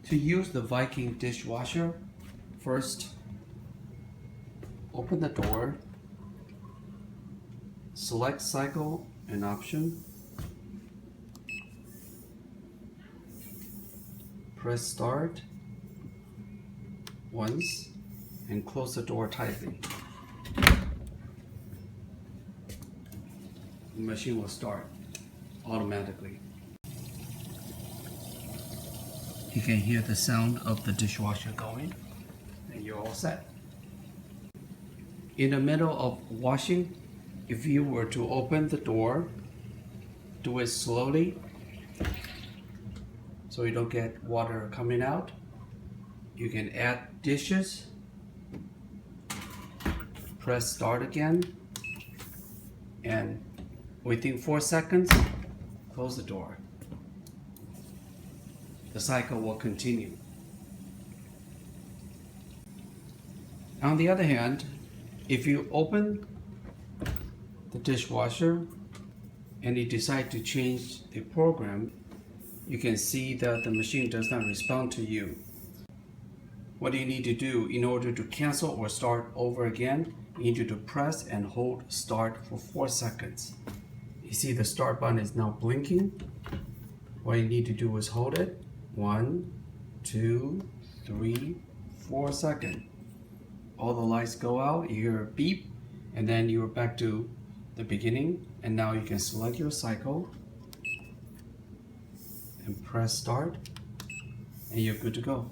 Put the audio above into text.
To use the Viking dishwasher, first open the door, select cycle and option, press start once and close the door tightly. The machine will start automatically. You can hear the sound of the dishwasher going, and you're all set. In the middle of washing, if you were to open the door, do it slowly so you don't get water coming out. You can add dishes, press start again, and within 4 seconds, close the door. The cycle will continue. On the other hand, if you open the dishwasher and you decide to change the program, you can see that the machine does not respond to you. What you need to do in order to cancel or start over again, you need to press and hold start for 4 seconds. You see the start button is now blinking. What you need to do is hold it 1, 2, 3, 4 seconds. All the lights go out, you hear a beep, and then you're back to the beginning. And now you can select your cycle and press start, and you're good to go.